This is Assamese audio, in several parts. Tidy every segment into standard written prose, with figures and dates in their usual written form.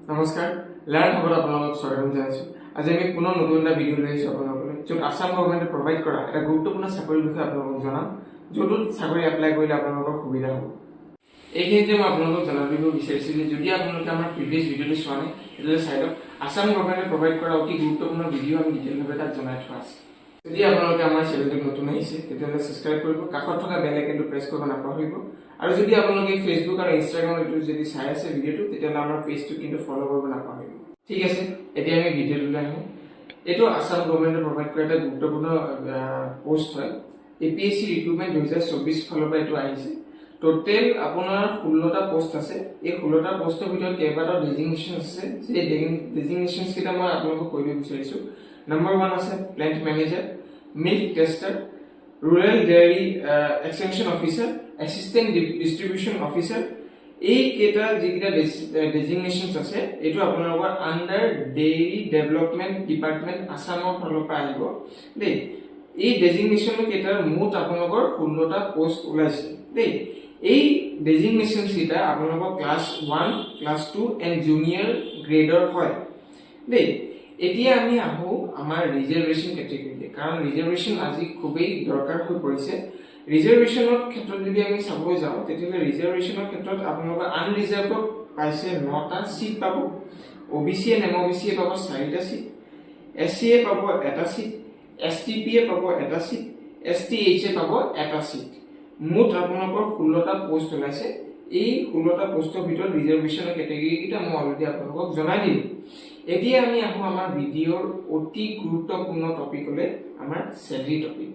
নমস্কাৰ লাৰ্ণ হবত আপোনালোকক স্বাগতম জনাইছো। আজি আমি পুনৰ নতুন এটা ভিডিঅ' লৈ আহিছোঁ আপোনালোকলৈ, য'ত আসাম গভৰ্ণমেণ্টে প্ৰভাইড কৰা এটা গুৰুত্বপূৰ্ণ চাকৰিৰ বিষয়ে আপোনালোকক জনাম, য'ত চাকৰি এপ্লাই কৰিলে আপোনালোকৰ সুবিধা হ'ব। এইখিনিতে মই আপোনালোকক জনাই দিব বিচাৰিছোঁ যে যদি আপোনালোকে আমাৰ প্ৰিভিয়াছ ভিডিঅ'টো চোৱা নাই তেতিয়াহ'লে চাই লওক। আসাম গভৰ্ণমেণ্টে প্ৰভাইড কৰা অতি গুৰুত্বপূৰ্ণ ভিডিঅ' আমি ডিটেইলভাৱে তাত জনাই থোৱা আছে। যদি আপোনালোকে আমাৰ চেনেলটোত নতুন আহিছে তেতিয়াহ'লে ছাবস্ক্ৰাইব কৰিব, কাষত থকা বেল আইকনটো প্ৰেছ কৰিব নাপাহৰিব। আৰু যদি আপোনালোকে ফেচবুক আৰু ইনষ্টাগ্ৰামত যদি চাই আছে ভিডিঅ'টো তেতিয়াহ'লে আমাৰ পেজটো কিন্তু ফ'ল' কৰিব নাপাহৰিব। ঠিক আছে, এতিয়া আমি ভিডিঅ'টোলৈ আহোঁ। এইটো আসাম গভৰ্ণমেণ্টে প্ৰভাইড কৰা এটা গুৰুত্বপূৰ্ণ পোষ্ট হয়। APSC ৰিক্ৰুটমেণ্ট 2024 ফালৰ পৰা এইটো আহিছে। টোটেল আপোনাৰ 16টা পোষ্ট আছে। এই 16টা পোষ্টৰ ভিতৰত কেইবাটাও ডেজিগনেশ্যন আছে। সেই ডেজিগনেশ্যনছ কেইটা মই আপোনালোকক কৈ দিব বিচাৰিছোঁ। নম্বৰ 1 আছে plant manager, milk taster, rural dairy extension officer, assistant distribution officer. এই কেইটা যিকেইটা ডেজিগনেশ্যনছ আছে এইটো আপোনালোকৰ আণ্ডাৰ ডেইৰী ডেভেলপমেণ্ট ডিপাৰ্টমেণ্ট আসামৰ ফালৰ পৰা আহিব দেই। এই ডেজিগনেশ্যন কেইটাৰ মুঠ আপোনালোকৰ 16টা পোষ্ট ওলাইছে দেই। এই ডেজিগনেশ্যনছ কেইটা আপোনালোকৰ ক্লাছ 1, ক্লাছ 2 এণ্ড জুনিয়ৰ গ্ৰেডৰ হয় দেই। এতিয়া আমি আহোঁ আমাৰ ৰিজাৰ্ভেশ্যন কেটেগৰীলৈ, কাৰণ ৰিজাৰ্ভেশ্যন আজি খুবেই দৰকাৰ হৈ পৰিছে। ৰিজাৰ্ভেশ্যনৰ ক্ষেত্ৰত যদি আমি চাবলৈ যাওঁ তেতিয়াহ'লে ৰিজাৰ্ভেশ্যনৰ ক্ষেত্ৰত আপোনালোকৰ আনৰিজাৰ্ভত পাইছে 9টা চিট পাব, OBC এণ্ড MOBC পাব 4টা চিট, SC পাব 1টা চিট, STP পাব 1টা চিট, STH পাব 1টা চিট। মুঠ আপোনালোকৰ 16টা পোষ্ট ওলাইছে। এই 16টা পোষ্টৰ ভিতৰত ৰিজাৰ্ভেশ্যনৰ কেটেগৰীকেইটা মই অলৰেডি আপোনালোকক জনাই দিলোঁ। এতিয়া আমি আহোঁ আমাৰ ভিডিঅ'ৰ অতি গুৰুত্বপূৰ্ণ টপিকলৈ, আমাৰ চেলেৰী টপিক।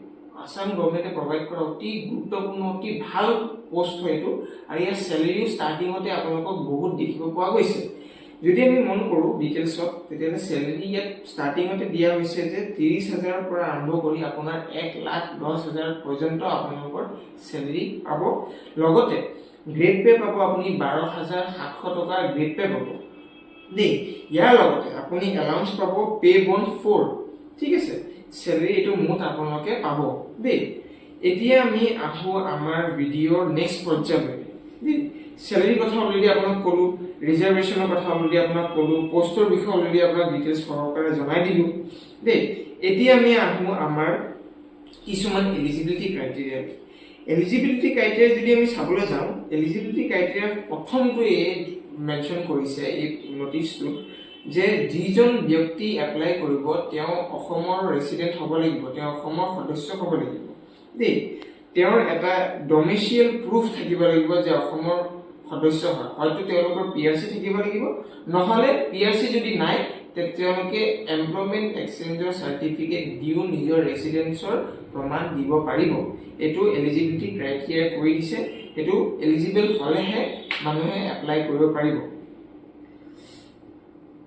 আসাম গভৰ্ণমেণ্টে প্ৰভাইড কৰা অতি গুৰুত্বপূৰ্ণ অতি ভাল পোষ্ট হয় এইটো, আৰু ইয়াৰ চেলেৰীও ষ্টাৰ্টিঙতে আপোনালোকক বহুত দেখিব পোৱা গৈছে। যদি আমি মন কৰোঁ ডিটেইলছত তেতিয়াহ'লে চেলেৰী ইয়াত ষ্টাৰ্টিঙতে দিয়া হৈছে যে 30,000ৰ পৰা আৰম্ভ কৰি আপোনাৰ 1,10,000 পৰ্যন্ত আপোনালোকৰ চেলেৰী পাব। লগতে গ্ৰেড পে পাব আপুনি 12,700 টকাৰ গ্ৰেড পে পাব দেই। ইয়াৰ লগতে আপুনি এলাউন্স পাব পে বন্ড 4। ঠিক আছে, চেলেৰী এইটো মুঠ আপোনালোকে পাব দেই। এতিয়া আমি আহোঁ আমাৰ ভিডিঅ'ৰ নেক্সট পৰ্যায়লৈ দেই। চেলেৰীৰ কথা অলৰেডি আপোনাক ক'লোঁ, ৰিজাৰ্ভেশ্যনৰ কথা অলৰেডি আপোনাক ক'লোঁ, পোষ্টৰ বিষয়ে অলৰেডি আপোনাক ডিটেইলছ সহকাৰে জনাই দিলোঁ দেই। এতিয়া আমি আহোঁ আমাৰ কিছুমান এলিজিবিলিটি ক্ৰাইটেৰিয়া। এলিজিবিলিটি ক্ৰাইটেৰিয়া যদি আমি চাবলৈ যাওঁ, এলিজিবিলিটি ক্ৰাইটেৰিয়াৰ প্ৰথমটোৱে মেনশ্যন কৰিছে এই নটিচটোত যে যিজন ব্যক্তি এপ্লাই কৰিব তেওঁ অসমৰ ৰেচিডেণ্ট হ'ব লাগিব, তেওঁ অসমৰ সদস্য হ'ব লাগিব দেই। তেওঁৰ এটা ডমিচিয়েল প্ৰুফ থাকিব লাগিব যে অসমৰ সদস্য হয়। হয়তো তেওঁলোকৰ PRC থাকিব লাগিব, নহ'লে PRC যদি নাই তেওঁলোকে এমপ্লয়মেণ্ট এক্সচেঞ্জৰ চাৰ্টিফিকেট দিও নিজৰ ৰেচিডেঞ্চৰ প্ৰমাণ দিব পাৰিব। এইটো এলিজিবিলিটি ক্ৰাইটেৰিয়া কৰি দিছে। এইটো এলিজিবল হ'লেহে মানুহে এপ্লাই কৰিব পাৰিব।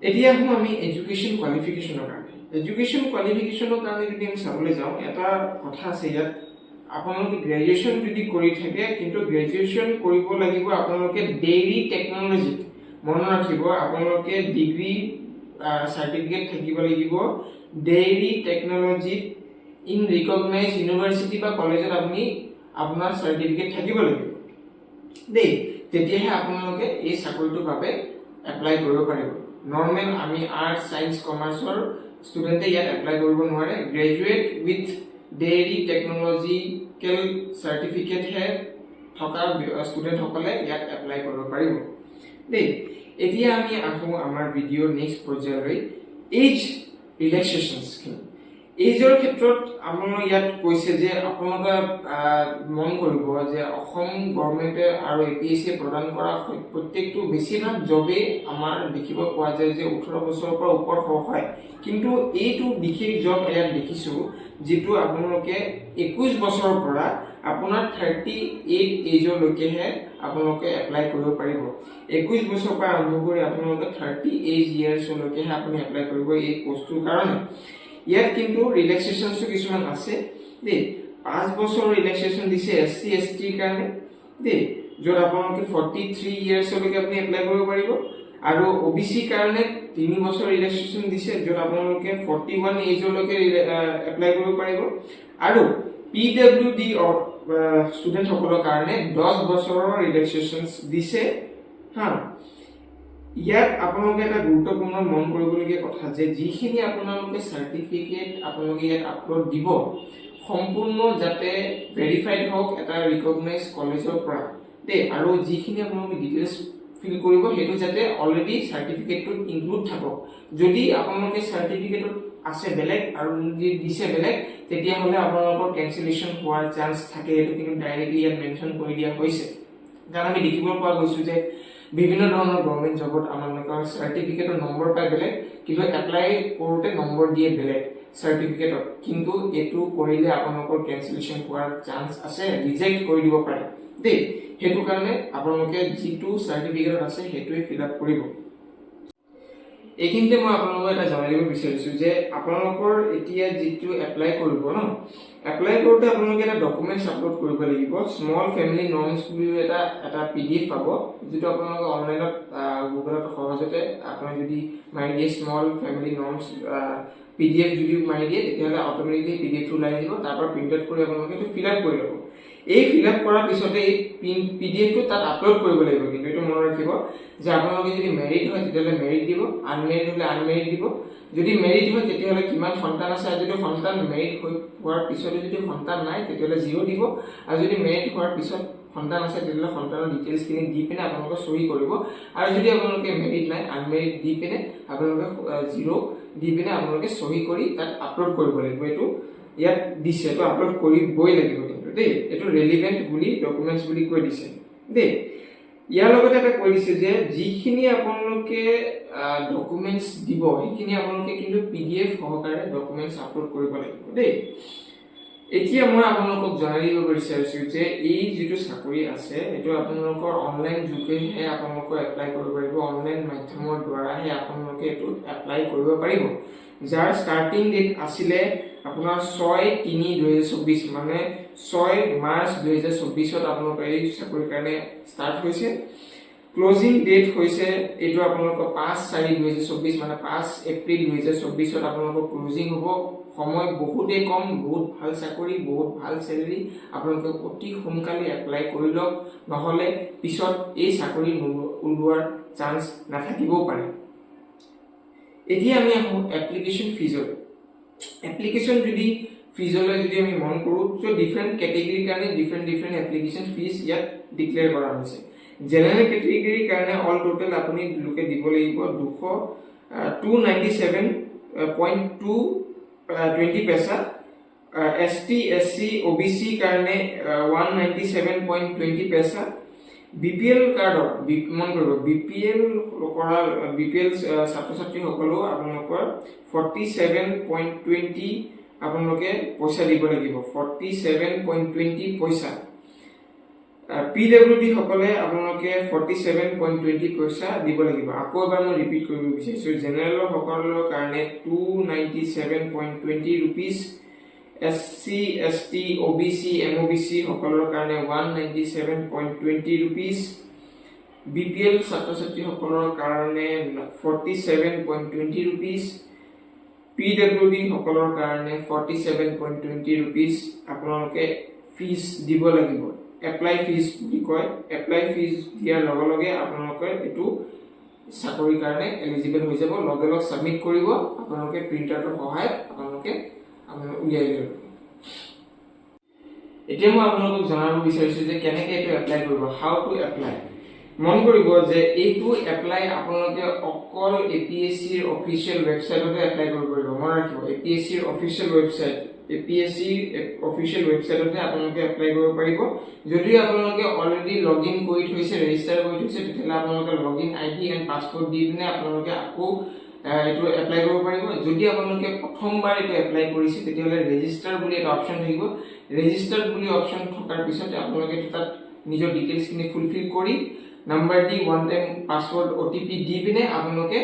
এতিয়া আহোঁ আমি এডুকেশ্যন কোৱালিফিকেশ্যনৰ কাৰণে। এডুকেশ্যন কোৱালিফিকেশ্যনৰ কাৰণে যদি আমি চাবলৈ যাওঁ, এটা কথা আছে ইয়াত, আপোনালোকে গ্ৰেজুৱেশ্যন যদি কৰি থাকে কিন্তু গ্ৰেজুৱেশ্যন কৰিব লাগিব আপোনালোকে ডেইৰী টেকন'লজিত। মনত ৰাখিব, আপোনালোকে ডিগ্ৰী চাৰ্টিফিকেট থাকিব লাগিব ডেইৰী টেকন'লজিত ইন ৰিকগনাইজ ইউনিভাৰ্চিটি বা কলেজত আপুনি আপোনাৰ চাৰ্টিফিকেট থাকিব লাগিব দেই। তেতিয়াহে আপোনালোকে এই চাকৰিটোৰ বাবে এপ্লাই কৰিব পাৰিব। নৰ্মেল আমি আৰ্টছ, ছায়েন্স, কমাৰ্চৰ ষ্টুডেণ্টে ইয়াত এপ্লাই কৰিব নোৱাৰে। গ্ৰেজুৱেট উইথ ডেইৰী টেকন'লজিকেল চাৰ্টিফিকেটহে থকা ষ্টুডেণ্টসকলে ইয়াত এপ্লাই কৰিব পাৰিব দেই। এতিয়া আমি আহোঁ আমাৰ ভিডিঅ'ৰ নেক্সট পৰ্যায়লৈ, এইজ ৰিলেক্সেশ্যনছখিনি। এইজৰ ক্ষেত্ৰত আপোনাৰ ইয়াত কৈছে যে আপোনালোকে মন কৰিব যে অসম গভৰ্ণমেণ্টে আৰু APSCয়ে প্ৰদান কৰা প্ৰত্যেকটো বেছিভাগ জবেই আমাৰ দেখিব পোৱা যায় যে 18 বছৰৰ পৰা ওপৰ হয়। কিন্তু এইটো বিশেষ জব ইয়াত দেখিছোঁ যিটো আপোনালোকে 21 বছৰৰ পৰা আপোনাৰ 38 এজলৈকেহে আপোনালোকে এপ্লাই কৰিব পাৰিব। 21 বছৰৰ পৰা আৰম্ভ কৰি আপোনালোকে 38 ইয়াৰ্ছলৈকেহে আপুনি এপ্লাই কৰিব এই পোষ্টটোৰ কাৰণে। ইয়াত কিন্তু ৰিলেক্সেশ্যনছো কিছুমান আছে দেই। 5 বছৰৰ ৰিলেক্সেশ্যন দিছে SC STৰ কাৰণে দেই, য'ত আপোনালোকে 43 ইয়াৰ্ছলৈকে আপুনি এপ্লাই কৰিব পাৰিব। আৰু OBC কাৰণে 3 বছৰ ৰিলেক্সেশ্যন দিছে, য'ত আপোনালোকে 41 এজলৈকে এপ্লাই কৰিব পাৰিব। আৰু PWD ষ্টুডেণ্টসকলৰ কাৰণে 10 বছৰৰ ৰিলেক্সেশ্যন দিছে হা। ইয়াত আপোনালোকে এটা গুৰুত্বপূৰ্ণ মন কৰিবলগীয়া কথা যে যিখিনি আপোনালোকে চাৰ্টিফিকেট আপোনালোকে ইয়াত আপলোড দিব সম্পূৰ্ণ যাতে ভেৰিফাইড হওক এটা ৰিকগনাইজ কলেজৰ পৰা দেই, আৰু যিখিনি আপোনালোকে ডিটেইলছ ফিল কৰিব সেইটো যাতে অলৰেডি চাৰ্টিফিকেটটোত ইনক্লুড থাকক। যদি আপোনালোকে চাৰ্টিফিকেটত আছে বেলেগ আৰু যদি দিছে বেলেগ তেতিয়াহ'লে আপোনালোকৰ কেঞ্চেলেশ্যন হোৱাৰ চান্স থাকে। এইটো কিন্তু ডাইৰেক্টলি ইয়াত মেনশ্যন কৰি দিয়া হৈছে, কাৰণ আমি দেখিব পোৱা গৈছোঁ যে বিভিন্ন ধৰণৰ গভৰ্ণমেণ্ট জবত আপোনালোকৰ চাৰ্টিফিকেটৰ নম্বৰ পাই বেলেগ, কিন্তু এপ্লাই কৰোঁতে নম্বৰ দিয়ে বেলেগ চাৰ্টিফিকেটত, কিন্তু এইটো কৰিলে আপোনালোকৰ কেঞ্চেলেশ্যন হোৱাৰ চান্স আছে, ৰিজেক্ট কৰি দিব পাৰে দেই। সেইটো কাৰণে আপোনালোকে যিটো চাৰ্টিফিকেটত আছে সেইটোৱে ফিল আপ কৰিব। এইখিনিতে মই আপোনালোকক এটা জনাই দিব বিচাৰিছোঁ যে আপোনালোকৰ এতিয়া যিটো এপ্লাই কৰিব ন, এপ্লাই কৰোঁতে আপোনালোকে এটা ডকুমেণ্টছ আপলোড কৰিব লাগিব। স্মল ফেমিলি নৰ্মছ বুলি এটা PDF পাব, যিটো আপোনালোকে অনলাইনত গুগলত সহজতে আপুনি যদি মাৰি দিয়ে স্মল ফেমিলি নৰ্মছ PDF যদি মাৰি দিয়ে তেতিয়াহ'লে অট'মেটিকলি PDFটো ওলাই দিব। তাৰ পৰা প্ৰিণ্ট আউট কৰি আপোনালোকে এইটো ফিল আপ কৰি ল'ব। এই ফিল আপ কৰাৰ পিছতে এই PDFটো তাত আপলোড কৰিব লাগিব। কিন্তু এইটো মনত ৰাখিব যে আপোনালোকে যদি মেৰিড হয় তেতিয়াহ'লে মেৰিড দিব, আনমেৰিড হ'লে আনমেৰিড দিব। যদি মেৰিড হয় তেতিয়াহ'লে কিমান সন্তান আছে, আৰু যদি সন্তান মেৰিড হোৱাৰ পিছতো যদি সন্তান নাই তেতিয়াহ'লে 0 দিব, আৰু যদি মেৰিড হোৱাৰ পিছত সন্তান আছে তেতিয়াহ'লে সন্তানৰ ডিটেইলছখিনি দি পিনে আপোনালোকে চহী কৰিব। আৰু যদি আপোনালোকে মেৰিড নাই আনমেৰিড দি পিনে আপোনালোকে 0 দি পিনে আপোনালোকে চহী কৰি তাত আপলোড কৰিব লাগিব। এইটো ইয়াত দিছে, এইটো আপলোড কৰিবই লাগিব কিন্তু দেই। এইটো ৰেলিভেণ্ট বুলি ডকুমেণ্টছ বুলি কৈ দিছে দেই। ইয়াৰ লগতে এটা কৈ দিছে যে যিখিনি আপোনালোকে ডকুমেণ্টছ দিব সেইখিনি আপোনালোকে কিন্তু PDF সহকাৰে ডকুমেণ্টছ আপলোড কৰিব লাগিব দেই। এতিয়া মই আপোনালোকক জনাই দিব বিচাৰিছোঁ যে এই যিটো চাকৰি আছে এইটো আপোনালোকৰ অনলাইন যোগেহে আপোনালোকে এপ্লাই কৰিব পাৰিব, অনলাইন মাধ্যমৰ দ্বাৰাহে আপোনালোকে এইটোত এপ্লাই কৰিব পাৰিব। যাৰ ষ্টাৰ্টিং ডেট আছিলে আপোনাৰ 6/3/2024, মানে 6 মাৰ্চ 2024 আপোনালোকৰ এই চাকৰিৰ কাৰণে ষ্টাৰ্ট হৈছে। ক্লজিং ডেট হৈছে এইটো আপোনালোকৰ 5/4/2024, মানে 5 এপ্ৰিল 2024 আপোনালোকৰ ক্লজিং হ'ব। সময় বহুতেই কম, বহুত ভাল চাকৰি, বহুত ভাল চেলেৰি, আপোনালোকে অতি সোনকালে এপ্লাই কৰি লওক, নহ'লে পিছত এই চাকৰি ওলোৱাৰ চান্স নাথাকিবও পাৰে। এতিয়া আমি আহোঁ এপ্লিকেশ্যন ফিজৰ। এপ্লিকেশ্যন যদি ফিজলৈ যদি আমি মন কৰোঁ, চ' ডিফাৰেণ্ট কেটেগৰীৰ কাৰণে ডিফাৰেণ্ট এপ্লিকেশ্যন ফিজ ইয়াত ডিক্লেয়াৰ কৰা হৈছে। জেনেৰেল কেটেগৰীৰ কাৰণে অল টোটেল আপুনি লোকে দিব লাগিব 297.20 পইচা, ST SC OBC কাৰণে 197.20 পইচা, BPL কাৰ্ডৰ মন কৰিব BPL ছাত্ৰ ছাত্ৰীসকলেও আপোনালোকৰ 47.20 আপোনালোকে পইচা দিব লাগিব, 47.20 পইচা। PWD সকলে আপোনালোকে 47.20 পইচা দিব লাগিব। আকৌ এবাৰ মই ৰিপিট কৰিব বিচাৰিছোঁ, জেনেৰেলৰ সকলৰ কাৰণে 297.20 rupees, SC ST OBC MOBC সকলৰ কাৰণে 197.20 ৰুপিজ, BPL ছাত্ৰ ছাত্ৰীসকলৰ কাৰণে 47.20 ৰুপিজ, PWD সকলৰ কাৰণে 47.20 ৰুপিজ আপোনালোকে ফিজ দিব লাগিব। এপ্লাই ফিজ বুলি কয়। এপ্লাই ফিজ দিয়াৰ লগে লগে আপোনালোকে এইটো চাকৰিৰ কাৰণে এলিজিবল হৈ যাব। লগে লগে ছাবমিট কৰিব, আপোনালোকে প্ৰিণ্টাৰটোৰ সহায়ত আপোনালোকে উলিয়াই ল'ব। এতিয়া মই আপোনালোকক জনাব বিচাৰিছোঁ যে কেনেকৈ এইটো এপ্লাই কৰিব, হাউ টু এপ্লাই। মন কৰিব যে এইটো এপ্লাই আপোনালোকে অকল APSCৰ অফিচিয়েল ৱেবছাইটতে এপ্লাই কৰিব পাৰিব। মনত ৰাখিব, APSCৰ অফিচিয়েল ৱেবছাইট, APSCৰ অফিচিয়েল ৱেবছাইটতে আপোনালোকে এপ্লাই কৰিব পাৰিব। যদি আপোনালোকে অলৰেডি লগ ইন কৰি থৈছে, ৰেজিষ্টাৰ কৰি থৈছে, তেতিয়াহ'লে আপোনালোকে লগ ইন ID এণ্ড পাছপৰ্ট দি পিনে আপোনালোকে আকৌ এইটো এপ্লাই কৰিব পাৰিব। যদি আপোনালোকে প্ৰথমবাৰ এইটো এপ্লাই কৰিছে তেতিয়াহ'লে ৰেজিষ্টাৰ বুলি এটা অপশ্যন থাকিব। ৰেজিষ্টাৰ বুলি অপশ্যন থকাৰ পিছতে আপোনালোকে তাত নিজৰ ডিটেইলছখিনি ফুলফিল কৰি নাম্বাৰ দি 1 টাইম পাছৱৰ্ড OTP দি পিনে আপোনালোকে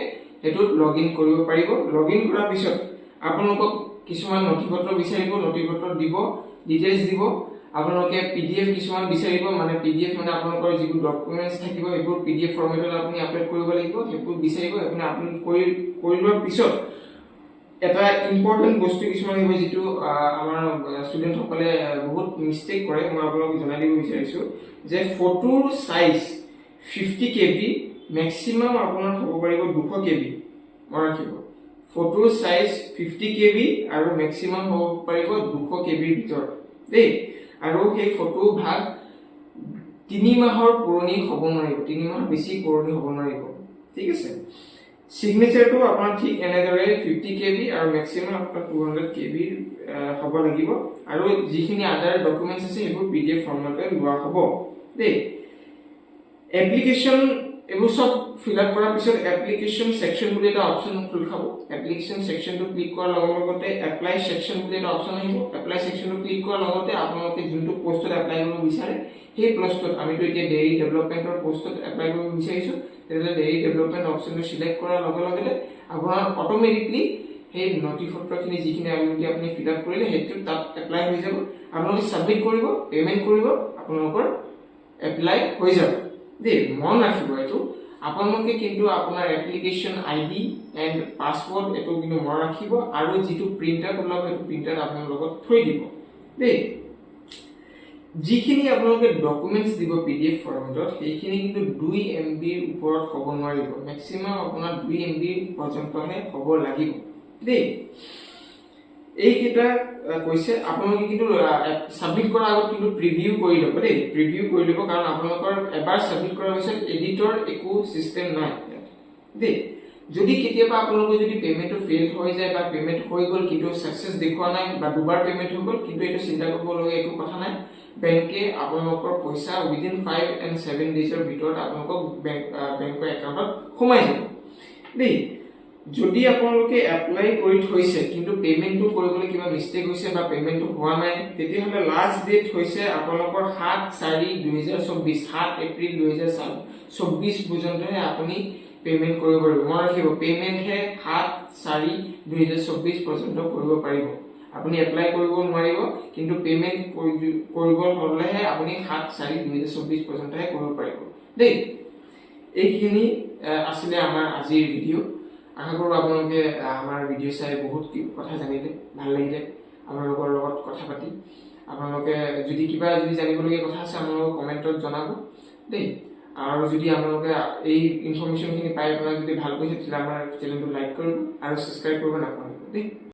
এইটোত লগ ইন কৰিব পাৰিব। লগ ইন কৰাৰ পিছত আপোনালোকক কিছুমান নথিপত্ৰ বিচাৰিব, নথিপত্ৰ দিব, ডিটেইলছ দিব। আপোনালোকে PDF কিছুমান বিচাৰিব, মানে PDF মানে আপোনালোকৰ যিবোৰ ডকুমেণ্টছ থাকিব সেইবোৰ PDF ফৰ্মেটত আপুনি আপলোড কৰিব লাগিব। সেইবোৰ বিচাৰিব, আপুনি আপলোড কৰি লোৱাৰ পিছত এটা ইম্পৰ্টেণ্ট বস্তু কিছুমান আহিব, যিটো আমাৰ ষ্টুডেণ্টসকলে বহুত মিষ্টেক কৰে। মই আপোনালোকক জনাই দিব বিচাৰিছোঁ যে ফটোৰ চাইজ 50 KB মেক্সিমাম আপোনাৰ হ'ব পাৰিব 200 KB মনত ৰাখিব ফটোৰ সাইজ 50 KB আৰু মেক্সিমাম হ'ব পাৰিব 200 KB ভিতৰত দেই আৰু সেই ফটো ভাগ 3 মাহৰ পুৰণি হ'ব নোৱাৰিব 3 মাহৰ বেছি পুৰণি হ'ব নোৱাৰিব ঠিক আছে সিগনেচাৰটো আপোনাৰ ঠিক এনেদৰে 50 KB আৰু মেক্সিমাম আপোনাৰ 200 KB হ'ব লাগিব আৰু যিখিনি আদাৰ ডকুমেন্টছ আছে এইবোৰ PDF ফৰ্মেটত লোৱা হ'ব দেই এপ্লিকেশন এইবোৰ সব ফিল আপ কৰাৰ পিছত এপ্লিকেশন সেকশন বুলি এটা অপচন খোল খাব এপ্লিকেশন সেকশনটো ক্লিক কৰাৰ লগতে এপ্লাই সেকশন বুলি এটা অপচন আহিব এপ্লাই সেকশনটো ক্লিক কৰাৰ লগতে আপোনালোকে যোনটো পোষ্টত এপ্লাই কৰিব বিচাৰে সেই পোষ্টত আমিতো এতিয়া ডেইৰী ডেভেলপমেন্টৰ পোষ্টত এপ্লাই কৰিব বিচাৰিছো তেতিয়াহ'লে ডেইৰী ডেভেলপমেন্ট অপচনটো সিলেক্ট কৰাৰ লগে আপোনাৰ অটোমেটিকলি সেই নথিপত্ৰখিনি যিখিনি আপুনি ফিল আপ কৰিলে সেইটো তাত এপ্লাই হৈ যাব আপোনালোকে সাবমিট কৰিব পেমেন্ট কৰিব আপোনালোকৰ এপ্লাই হৈ যাব দেই মন ৰাখিব এইটো আপোনালোকে কিন্তু আপোনাৰ এপ্লিকেশন আইডি এন্ড পাসওয়াৰ্ড এটো কিন্তু মন ৰাখিব আৰু যেটো প্ৰিন্টাৰ ওলাব এটো প্ৰিন্টাৰ আপোনাৰ লগত থৈ দিব দেই যিখিনি আপোনালোকে ডকুমেন্টছ দিব PDF ফৰ্মেটত সেইখিনি কিন্তু 2 MB ৰ ওপৰত হ'ব নোৱাৰিব মেক্সিমাম আপোনাৰ 2 MB পৰ্যন্তহে হ'ব লাগিব দেই এইকেইটা কৈছে আপোনালোকে কিন্তু সাবমিট কৰাৰ আগত কিন্তু প্ৰিভিউ কৰি ল'ব দেই প্ৰিভিউ কৰি ল'ব কাৰণ আপোনালোকৰ এবাৰ সাবমিট কৰাৰ পিছত এডিটৰ একো সিস্টেম নাই দেই যদি কেতিয়াবা আপোনালোকৰ যদি পেমেন্টটো ফেইল হৈ যায় বা পেমেন্ট হৈ গ'ল কিন্তু সাকসেস দেখুৱা নাই বা দুবাৰ পেমেন্ট হৈ গ'ল কিন্তু এটা চিন্তা কৰিবলগীয়া একো কথা নাই বেংকে আপোনালোকৰ পইচা উইদিন 5 and 7 ডেজৰ ভিতৰত আপোনালোকক বেংকৰ একাউণ্টত সোমাই যাব দেই যদি আপোনালোকে এপ্লাই কৰি থৈছে কিন্তু পেমেন্টটো কৰিবলৈ কিবা মিস্টেক হৈছে বা পেমেন্টটো হোৱা নাই তেতিয়াহ'লে লাষ্ট ডেট হৈছে আপোনালোকৰ 7/4/2024 7 এপ্ৰিল 2024 পৰ্যন্তহে আপুনি পেমেন্ট কৰিব পাৰিব মনত ৰাখিব পেমেন্ট হে 7/4/2024 পৰ্যন্ত কৰিব পাৰিব আপুনি এপ্লাই কৰিব নোৱাৰিব কিন্তু পেমেন্ট কৰিব হ'লেহে আপুনি 7/4/2024 পৰ্যন্তহে কৰিব পাৰিব দেই এইখিনি আসলে আমাৰ আজিৰ ভিডিও আশা কৰো আপোনালোকে আমাৰ ভিডিও চাই বহুত কথা জানিলে ভাল লাগিলে আপোনালোকৰ লগত কথা পাতি আপোনালোকে যদি কিবা জানিবলগীয়া কথা আছে আপোনালোকে কমেন্টত জনাব দেই আৰু যদি আপোনালোকে এই ইনফৰমেশনখিনি পাই আপোনালোকে যদি ভাল পাইছে তেতিয়াহ'লে আমাৰ চেনেলটো লাইক কৰিব আৰু সাবস্ক্ৰাইব কৰিব নাপাহৰিব দেই